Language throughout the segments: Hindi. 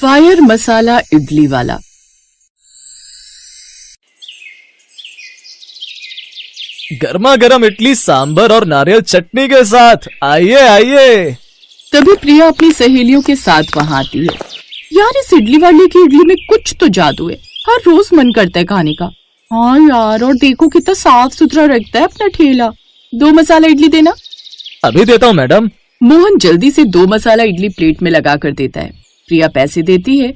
फायर मसाला इडली वाला। गर्मा गर्म इडली सांभर और नारियल चटनी के साथ, आइए आइए। तभी प्रिया अपनी सहेलियों के साथ वहाँ आती है। यार, इस इडली वाले की इडली में कुछ तो जादू है, हर रोज मन करता है खाने का। हाँ यार, और देखो कितना साफ सुथरा रखता है अपना ठेला। 2 मसाला इडली देना। अभी देता हूँ मैडम। मोहन जल्दी से 2 मसाला इडली प्लेट में लगा कर देता है। प्रिया पैसे देती है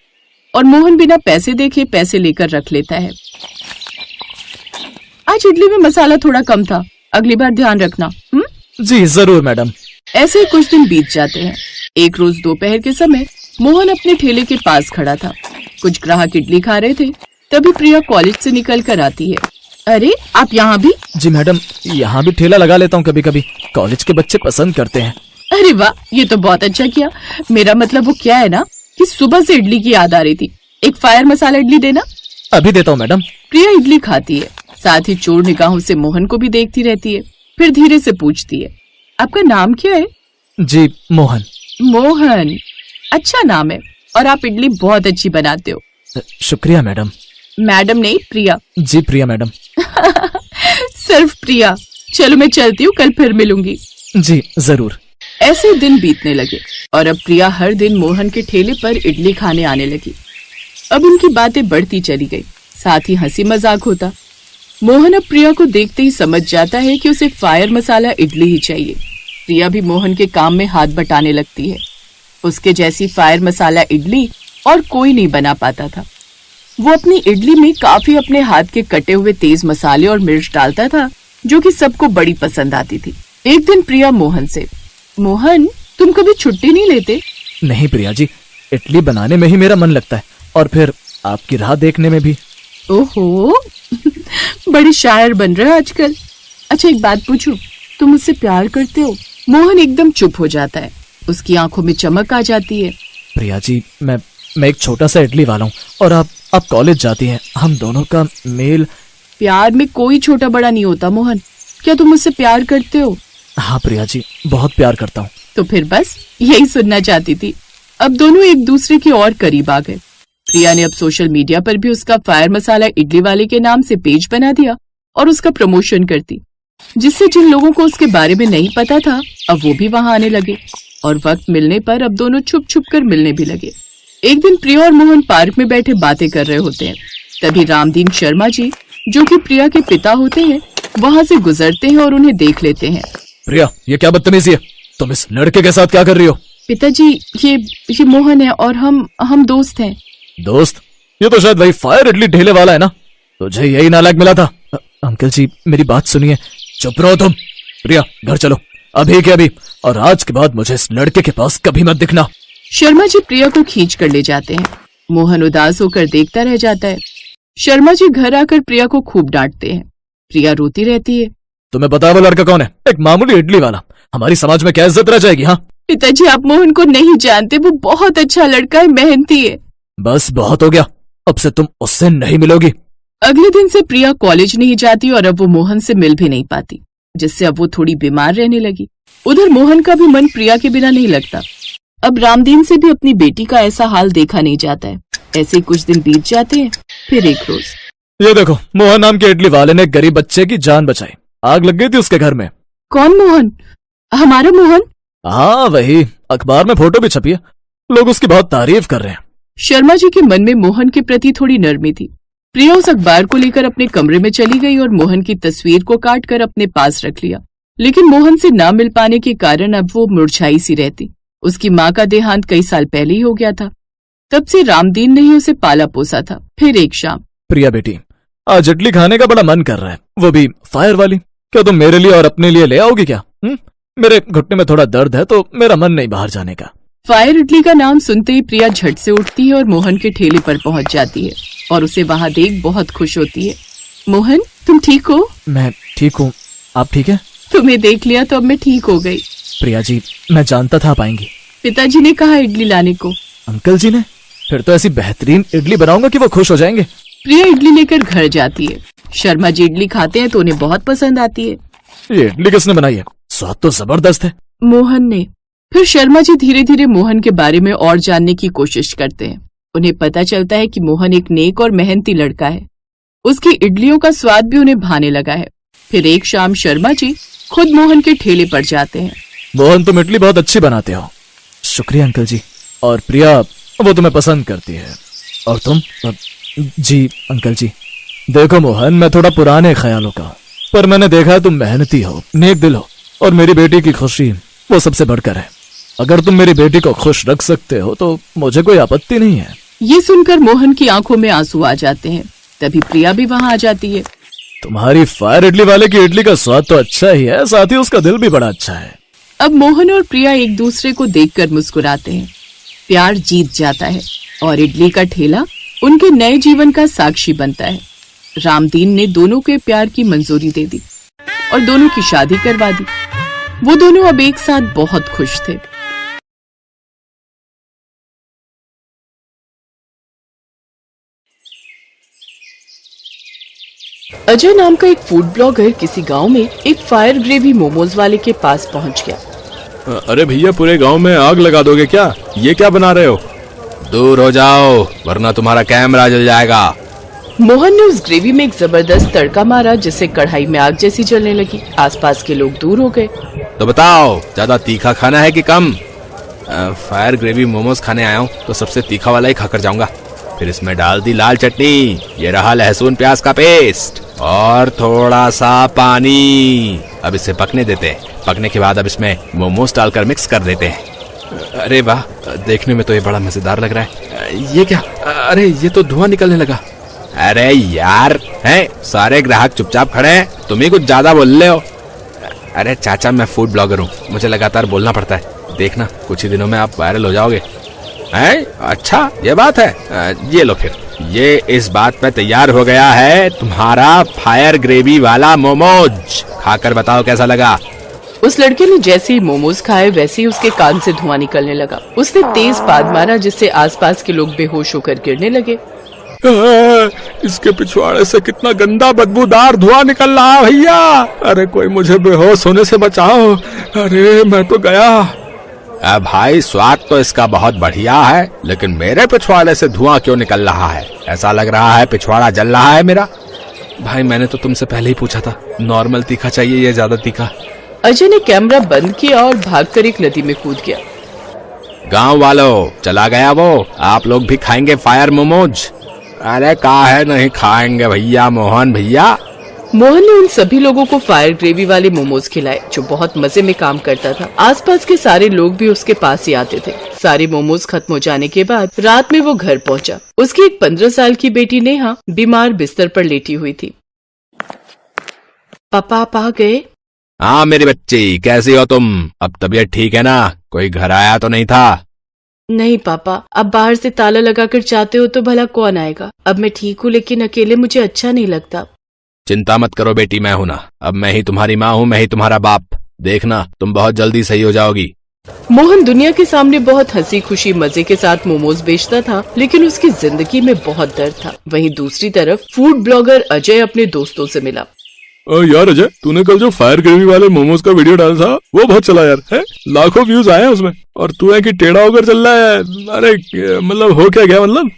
और मोहन बिना पैसे देखे पैसे लेकर रख लेता है। आज इडली में मसाला थोड़ा कम था, अगली बार ध्यान रखना। जी जरूर मैडम। ऐसे ही कुछ दिन बीत जाते हैं। एक रोज दोपहर के समय मोहन अपने ठेले के पास खड़ा था। कुछ ग्राहक इडली खा रहे थे। तभी प्रिया कॉलेज से निकल कर आती है। अरे, आप यहाँ भी? जी मैडम, यहाँ भी ठेला लगा लेता हूँ कभी कभी, कॉलेज के बच्चे पसंद करते हैं। अरे वाह, ये तो बहुत अच्छा किया। मेरा मतलब वो क्या है ना कि सुबह से इडली की याद आ रही थी। एक फायर मसाला इडली देना। अभी देता हूँ मैडम। प्रिया इडली खाती है, साथ ही चोर निगाहों से मोहन को भी देखती रहती है। फिर धीरे से पूछती है, आपका नाम क्या है? जी मोहन। मोहन, अच्छा नाम है, और आप इडली बहुत अच्छी बनाते हो। शुक्रिया मैडम। मैडम नहीं, प्रिया। जी प्रिया मैडम। सिर्फ प्रिया। चलो मैं चलती हूँ, कल फिर मिलूंगी। जी जरूर। ऐसे दिन बीतने लगे और अब प्रिया हर दिन मोहन के ठेले पर इडली खाने आने लगी। अब उनकी बातें बढ़ती चली गई, साथ ही हंसी मजाक होता। मोहन अब प्रिया को देखते ही समझ जाता है कि उसे फायर मसाला इडली ही चाहिए। प्रिया भी मोहन के काम में हाथ बटाने लगती है। उसके जैसी फायर मसाला इडली और कोई नहीं बना पाता था। वो अपनी इडली में काफी अपने हाथ के कटे हुए तेज मसाले और मिर्च डालता था, जो कि सबको बड़ी पसंद आती थी। एक दिन प्रिया मोहन से, मोहन तुम कभी छुट्टी नहीं लेते? नहीं प्रिया जी, इडली बनाने में ही मेरा मन लगता है, और फिर आपकी राह देखने में भी। ओहो, बड़ी शायर बन रहे हो आजकल। अच्छा, एक बात पूछूं, तुम मुझसे प्यार करते हो? मोहन एकदम चुप हो जाता है, उसकी आंखों में चमक आ जाती है। प्रिया जी, मैं एक छोटा सा इडली वाला हूँ, और आप कॉलेज जाती हैं, हम दोनों का मेल। प्यार में कोई छोटा बड़ा नहीं होता मोहन। क्या तुम मुझसे प्यार करते हो? हाँ प्रिया जी, बहुत प्यार करता हूँ। तो फिर बस यही सुनना चाहती थी। अब दोनों एक दूसरे के और करीब आ गए। प्रिया ने अब सोशल मीडिया पर भी उसका फायर मसाला इडली वाले के नाम से पेज बना दिया और उसका प्रमोशन करती, जिससे जिन लोगों को उसके बारे में नहीं पता था अब वो भी वहाँ आने लगे। और वक्त मिलने पर अब दोनों छुप छुप कर मिलने भी लगे। एक दिन प्रिया और मोहन पार्क में बैठे बातें कर रहे होते हैं। तभी रामदीन शर्मा जी, जो कि प्रिया के पिता होते हैं, वहाँ से गुजरते हैं और उन्हें देख लेते हैं। प्रिया, ये क्या बदतमीजी है? तुम इस लड़के के साथ क्या कर रही हो? पिताजी, ये मोहन है और हम दोस्त हैं। दोस्त? ये तो शायद वही फायर इडली ढेले वाला है ना? तुझे यही नालायक मिला था। अंकल जी, मेरी बात सुनिए। चुप रहो तुम। प्रिया, घर चलो अभी के अभी, और आज के बाद मुझे इस लड़के के पास कभी मत दिखना। शर्मा जी प्रिया को खींच कर ले जाते हैं। मोहन उदास होकर देखता रह जाता है। शर्मा जी घर आकर प्रिया को खूब डांटते हैं। प्रिया रोती रहती है। तुम्हें पता है वो लड़का कौन है? एक मामूली इडली वाला। हमारी समाज में क्या इज्जत रह जाएगी? हाँ पिताजी, आप मोहन को नहीं जानते, वो बहुत अच्छा लड़का है, मेहनती है। बस बहुत हो गया, अब से तुम उससे नहीं मिलोगी। अगले दिन से प्रिया कॉलेज नहीं जाती और अब वो मोहन से मिल भी नहीं पाती, जिससे अब वो थोड़ी बीमार रहने लगी। उधर मोहन का भी मन प्रिया के बिना नहीं लगता। अब रामदीन से भी अपनी बेटी का ऐसा हाल देखा नहीं जाता है। ऐसे ही कुछ दिन बीत जाते हैं। फिर एक रोज, ये देखो, मोहन नाम के इडली वाले ने गरीब बच्चे की जान बचाई। आग लग गई थी उसके घर में। कौन मोहन? हमारा मोहन? हाँ वही, अखबार में फोटो भी छपी है, लोग उसकी बहुत तारीफ कर रहे हैं। शर्मा जी के मन में मोहन के प्रति थोड़ी नरमी थी। प्रिया उस अखबार को लेकर अपने कमरे में चली गई और मोहन की तस्वीर को काट कर अपने पास रख लिया। लेकिन मोहन से ना मिल पाने के कारण अब वो मुरझाई सी रहती। उसकी माँ का देहांत कई साल पहले ही हो गया था। तब से रामदीन ने ही उसे पाला पोसा था। फिर एक शाम, प्रिया बेटी, आज इडली खाने का बड़ा मन कर रहा है, वो भी फायर वाली। क्या तुम मेरे लिए और अपने लिए ले आओगी क्या? मेरे घुटने में थोड़ा दर्द है तो मेरा मन नहीं बाहर जाने का। फायर इडली का नाम सुनते ही प्रिया झट से उठती है और मोहन के ठेले पर पहुंच जाती है और उसे वहां देख बहुत खुश होती है। मोहन, तुम ठीक हो? मैं ठीक हूँ, आप ठीक है? तुम्हें देख लिया तो अब मैं ठीक हो गई। प्रिया जी, मैं जानता था आप आएंगी। पिताजी ने कहा इडली लाने को। अंकल जी ने? फिर तो ऐसी बेहतरीन इडली बनाऊंगा कि वो खुश हो जाएंगे। प्रिया इडली लेकर घर जाती है। शर्मा जी इडली खाते हैं तो उन्हें बहुत पसंद आती है। ये इडली किसने बनाई है? स्वाद तो जबरदस्त है। मोहन ने। फिर शर्मा जी धीरे धीरे मोहन के बारे में और जानने की कोशिश करते हैं। उन्हें पता चलता है कि मोहन एक नेक और मेहनती लड़का है। उसकी इडलियों का स्वाद भी उन्हें भाने लगा है। फिर एक शाम शर्मा जी खुद मोहन के ठेले पर जाते हैं। मोहन, तुम इडली बहुत अच्छी बनाते हो। शुक्रिया अंकल जी। और प्रिया, वो तुम्हें पसंद करती है। और तुम? जी अंकल जी। देखो मोहन, मैं थोड़ा पुराने ख्यालों का हूं, पर मैंने देखा तुम मेहनती हो, नेक दिल हो, और मेरी बेटी की खुशी वो सबसे बढ़कर है। अगर तुम मेरी बेटी को खुश रख सकते हो तो मुझे कोई आपत्ति नहीं है। ये सुनकर मोहन की आंखों में आंसू आ जाते हैं। तभी प्रिया भी वहां आ जाती है। तुम्हारी फायर इडली वाले की इडली का स्वाद तो अच्छा ही है, साथ ही उसका दिल भी बड़ा अच्छा है। अब मोहन और प्रिया एक दूसरे को देखकर मुस्कुराते हैं। प्यार जीत जाता है और इडली का ठेला उनके नए जीवन का साक्षी बनता है। रामदीन ने दोनों के प्यार की मंजूरी दे दी और दोनों की शादी करवा दी। वो दोनों अब एक साथ बहुत खुश थे। अजय नाम का एक फूड ब्लॉगर किसी गांव में एक फायर ग्रेवी मोमोज वाले के पास पहुंच गया। अरे भैया, पूरे गांव में आग लगा दोगे क्या? ये क्या बना रहे हो? दूर हो जाओ वरना तुम्हारा कैमरा जल जाएगा। मोहन ने उस ग्रेवी में एक जबरदस्त तड़का मारा जिससे कढ़ाई में आग जैसी जलने लगी। आसपास के लोग दूर हो गए। तो बताओ, ज्यादा तीखा खाना है कि कम? फायर ग्रेवी मोमोज खाने आया हूँ तो सबसे तीखा वाला ही खाकर जाऊंगा। फिर इसमें डाल दी लाल चटनी, ये रहा लहसुन प्याज का पेस्ट और थोड़ा सा पानी। अब इसे पकने देते हैं। पकने के बाद अब इसमें मोमोज डालकर मिक्स कर देते हैं। अरे वाह, देखने में तो ये बड़ा मजेदार लग रहा है। ये क्या? अरे ये तो धुआं निकलने लगा। अरे यार, हैं सारे ग्राहक चुपचाप खड़े हैं, तुम ही कुछ ज्यादा बोल रहे हो। अरे चाचा, मैं फूड ब्लॉगर हूँ, मुझे लगातार बोलना पड़ता है। देखना कुछ ही दिनों में आप वायरल हो जाओगे। हैं? अच्छा ये बात है। ये लो फिर, ये इस बात पे तैयार हो गया है तुम्हारा फायर ग्रेवी वाला मोमोज। खाकर बताओ कैसा लगा। उस लड़के ने जैसे ही मोमोज खाए वैसे ही उसके कान से धुआं निकलने लगा। उसने तेज पाद मारा जिससे आसपास के लोग बेहोश होकर गिरने लगे। इसके पिछवाड़े से कितना गंदा बदबूदार धुआं निकल रहा है भैया। अरे कोई मुझे बेहोश होने से बचाओ। अरे मैं तो गया। भाई, स्वाद तो इसका बहुत बढ़िया है, लेकिन मेरे पिछवाड़े से धुआं क्यों निकल रहा है? ऐसा लग रहा है पिछवाड़ा जल रहा है मेरा। भाई, मैंने तो तुमसे पहले ही पूछा था, नॉर्मल तीखा चाहिए या ज्यादा तीखा? अजय ने कैमरा बंद किया और भागकर एक नदी में कूद गया। गांव वालों, चला गया वो। आप लोग भी खाएंगे फायर मोमोज? अरे काहे नहीं खाएंगे भैया, मोहन भैया। मोहन ने उन सभी लोगों को फायर ग्रेवी वाले मोमोज खिलाए जो बहुत मजे में काम करता था। आसपास के सारे लोग भी उसके पास ही आते थे। सारे मोमोज खत्म हो जाने के बाद रात में वो घर पहुंचा। उसकी एक 15 साल की बेटी नेहा बीमार बिस्तर पर लेटी हुई थी। पापा आप आ गए? हाँ मेरी बच्ची, कैसी हो तुम? अब तबीयत ठीक है ना? कोई घर आया तो नहीं था? नहीं पापा, अब बाहर से ताला लगाकर चाहते हो तो भला कौन आएगा। अब मैं ठीक हूँ, लेकिन अकेले मुझे अच्छा नहीं लगता। चिंता मत करो बेटी, मैं हूं ना। अब मैं ही तुम्हारी माँ हूँ, मैं ही तुम्हारा बाप। देखना तुम बहुत जल्दी सही हो जाओगी। मोहन दुनिया के सामने बहुत हंसी खुशी मजे के साथ मोमोज बेचता था, लेकिन उसकी जिंदगी में बहुत दर्द था। वहीं दूसरी तरफ फूड ब्लॉगर अजय अपने दोस्तों से मिला। यार अजय, तूने कल जो फायर ग्रेवी वाले मोमोज का वीडियो डाला था वो बहुत चला यार, है? लाखों व्यूज आए हैं उसमें, और तू है कि टेढ़ा होकर चल रहा है। अरे मतलब हो क्या गया? मतलब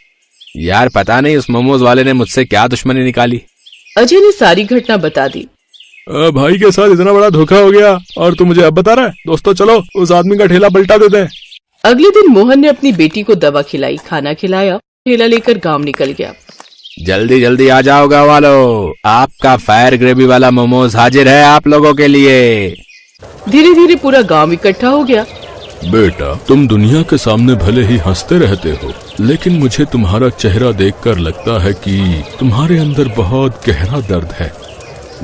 यार पता नहीं उस मोमोज वाले ने मुझसे क्या दुश्मनी निकाली। अजय ने सारी घटना बता दी। भाई के साथ इतना बड़ा धोखा हो गया और तू मुझे अब बता रहा है? दोस्तों चलो उस आदमी का ठेला पलटा देते हैं। अगले दिन मोहन ने अपनी बेटी को दवा खिलाई, खाना खिलाया, ठेला लेकर गांव निकल गया। जल्दी जल्दी आ जाओ गाँव वालों, आपका फायर ग्रेवी वाला मोमोज हाजिर है आप लोगों के लिए। धीरे धीरे पूरा गांव इकट्ठा हो गया। बेटा, तुम दुनिया के सामने भले ही हंसते रहते हो, लेकिन मुझे तुम्हारा चेहरा देखकर लगता है कि तुम्हारे अंदर बहुत गहरा दर्द है।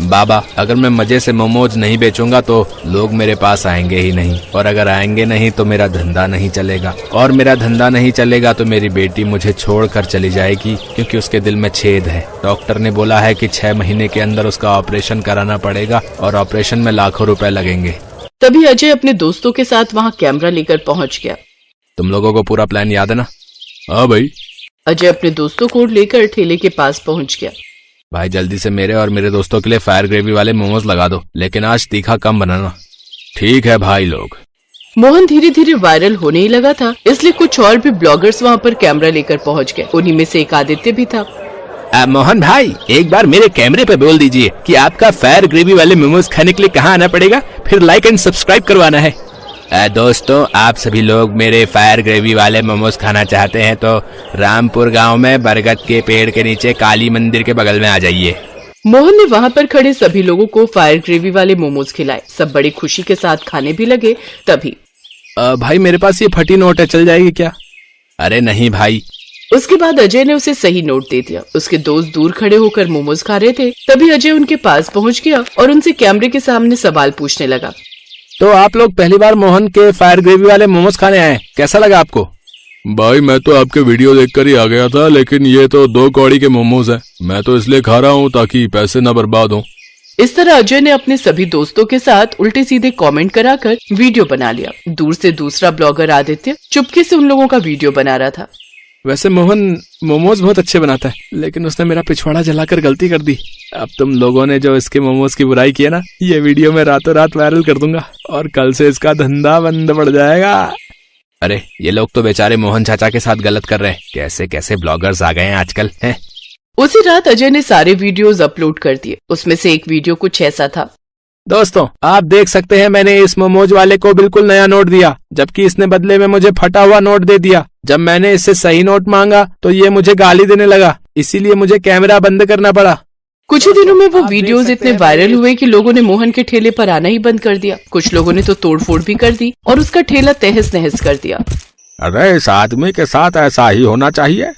बाबा, अगर मैं मजे से मोमोज नहीं बेचूंगा तो लोग मेरे पास आएंगे ही नहीं, और अगर आएंगे नहीं तो मेरा धंधा नहीं चलेगा, और मेरा धंधा नहीं चलेगा तो मेरी बेटी मुझे छोड़कर चली जाएगी, क्योंकि उसके दिल में छेद है। डॉक्टर ने बोला है कि 6 महीने के अंदर उसका ऑपरेशन कराना पड़ेगा, और ऑपरेशन में लाखों रुपए लगेंगे। तभी अजय अपने दोस्तों के साथ वहाँ कैमरा लेकर पहुँच गया। तुम लोगों को पूरा प्लान याद है ना? हाँ भाई। अजय अपने दोस्तों को लेकर ठेले के पास पहुँच गया। भाई जल्दी से मेरे और मेरे दोस्तों के लिए फायर ग्रेवी वाले मोमोज लगा दो, लेकिन आज तीखा कम बनाना। ठीक है भाई लोग। मोहन धीरे धीरे वायरल होने ही लगा था, इसलिए कुछ और भी ब्लॉगर्स वहाँ पर कैमरा लेकर पहुँच गए। उन्हीं में से एक आदित्य भी था। मोहन भाई, एक बार मेरे कैमरे पे बोल दीजिए कि आपका फायर ग्रेवी वाले मोमोज खाने के लिए कहाँ आना पड़ेगा, फिर लाइक एंड सब्सक्राइब करवाना है। दोस्तों, आप सभी लोग मेरे फायर ग्रेवी वाले मोमोज खाना चाहते हैं तो रामपुर गांव में बरगद के पेड़ के नीचे काली मंदिर के बगल में आ जाइए। मोहन ने वहाँ पर खड़े सभी लोगों को फायर ग्रेवी वाले मोमोज खिलाए। सब बड़ी खुशी के साथ खाने भी लगे। तभी भाई, मेरे पास ये फटी नोट है, चल जाएगी क्या? अरे नहीं भाई। उसके बाद अजय ने उसे सही नोट दे दिया। उसके दोस्त दूर खड़े होकर मोमोज खा रहे थे। तभी अजय उनके पास पहुँच गया और उनसे कैमरे के सामने सवाल पूछने लगा। तो आप लोग पहली बार मोहन के फायर ग्रेवी वाले मोमोज खाने आए, कैसा लगा आपको? भाई, मैं तो आपके वीडियो देखकर ही आ गया था, लेकिन ये तो 2 कौड़ी के मोमोज हैं। मैं तो इसलिए खा रहा हूँ ताकि पैसे न बर्बाद हों। इस तरह अजय ने अपने सभी दोस्तों के साथ उल्टे सीधे कमेंट कराकर वीडियो बना लिया। दूर से दूसरा ब्लॉगर आदित्य चुपके से उन लोगों का वीडियो बना रहा था। वैसे मोहन मोमोज बहुत अच्छे बनाता है, लेकिन उसने मेरा पिछवाड़ा जलाकर गलती कर दी। अब तुम लोगों ने जो इसके मोमोज की बुराई की है ना, ये वीडियो में रातों रात वायरल कर दूंगा और कल से इसका धंधा बंद पड़ जाएगा। अरे, ये लोग तो बेचारे मोहन चाचा के साथ गलत कर रहे हैं। कैसे कैसे ब्लॉगर्स आ गए हैं आजकल, हैं? उसी रात अजय ने सारे वीडियोस अपलोड कर दिए। उसमें से एक वीडियो कुछ ऐसा था। दोस्तों, आप देख सकते हैं, मैंने इस मोमोज वाले को बिल्कुल नया नोट दिया, जबकि इसने बदले में मुझे फटा हुआ नोट दे दिया। जब मैंने इससे सही नोट मांगा तो ये मुझे गाली देने लगा, इसीलिए मुझे कैमरा बंद करना पड़ा। कुछ ही दिनों में वो वीडियोस इतने वायरल हुए कि लोगों ने मोहन के ठेले पर आना ही बंद कर दिया। कुछ लोगों ने तो तोड़फोड़ भी कर दी और उसका ठेला तहस नहस कर दिया। अरे, इस आदमी के साथ ऐसा ही होना चाहिए।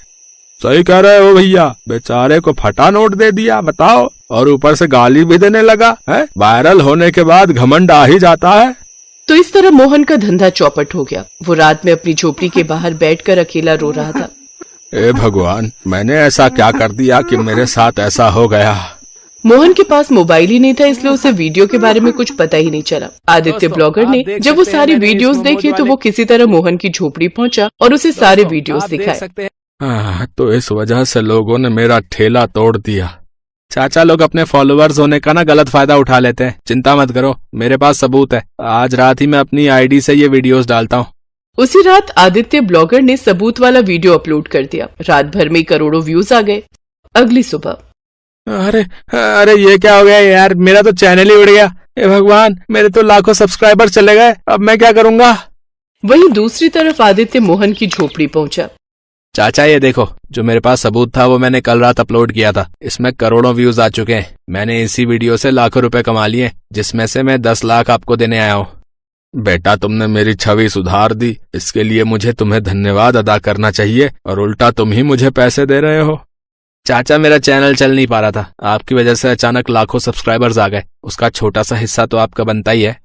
सही कह रहे हो भैया, बेचारे को फटा नोट दे दिया, बताओ, और ऊपर से गाली भी देने लगा है। वायरल होने के बाद घमंड आ ही जाता है। तो इस तरह मोहन का धंधा चौपट हो गया। वो रात में अपनी झोपड़ी के बाहर बैठकर अकेला रो रहा था। ए भगवान, मैंने ऐसा क्या कर दिया कि मेरे साथ ऐसा हो गया? मोहन के पास मोबाइल ही नहीं था, इसलिए उसे वीडियो के बारे में कुछ पता ही नहीं चला। आदित्य ब्लॉगर ने जब वो सारी वीडियोस देखे तो वो किसी तरह मोहन की झोपड़ी पहुंचा और उसे सारे वीडियोस दिखाए। तो इस वजह से लोगों ने मेरा ठेला तोड़ दिया। चाचा लोग अपने फॉलोअर्स होने का ना गलत फायदा उठा लेते हैं। चिंता मत करो, मेरे पास सबूत है। आज रात ही मैं अपनी आईडी से ये वीडियोस डालता हूँ। उसी रात आदित्य ब्लॉगर ने सबूत वाला वीडियो अपलोड कर दिया। रात भर में करोड़ों व्यूज आ गए। अगली सुबह, अरे अरे, ये क्या हो गया यार, मेरा तो चैनल ही उड़ गया। हे भगवान, मेरे तो लाखों सब्सक्राइबर चले गए, अब मैं क्या करूंगा? वहीं दूसरी तरफ आदित्य मोहन की झोपड़ी पहुंचा। चाचा, ये देखो, जो मेरे पास सबूत था वो मैंने कल रात अपलोड किया था। इसमें करोड़ों व्यूज आ चुके हैं। मैंने इसी वीडियो से लाखों रुपए कमा लिए, जिसमें से मैं 10 लाख आपको देने आया हूँ। बेटा, तुमने मेरी छवि सुधार दी, इसके लिए मुझे तुम्हें धन्यवाद अदा करना चाहिए, और उल्टा तुम ही मुझे पैसे दे रहे हो। चाचा, मेरा चैनल चल नहीं पा रहा था, आपकी वजह से अचानक लाखों सब्सक्राइबर्स आ गए। उसका छोटा सा हिस्सा तो आपका बनता ही है।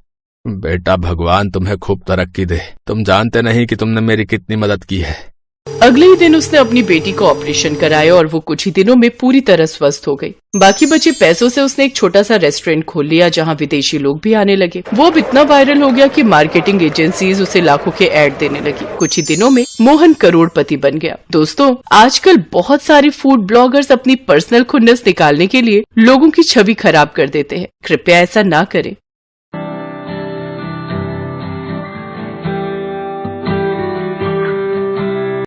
बेटा, भगवान तुम्हें खूब तरक्की दे। तुम जानते नहीं कि तुमने मेरी कितनी मदद की है। अगले ही दिन उसने अपनी बेटी को ऑपरेशन कराया और वो कुछ ही दिनों में पूरी तरह स्वस्थ हो गई। बाकी बचे पैसों से उसने एक छोटा सा रेस्टोरेंट खोल लिया, जहां विदेशी लोग भी आने लगे। वो अब इतना वायरल हो गया कि मार्केटिंग एजेंसीज उसे लाखों के ऐड देने लगी। कुछ ही दिनों में मोहन करोड़पति बन गया। दोस्तों, आजकल बहुत सारे फूड ब्लॉगर्स अपनी पर्सनल खुन्नस निकालने के लिए लोगों की छवि खराब कर देते हैं। कृपया ऐसा ना करें।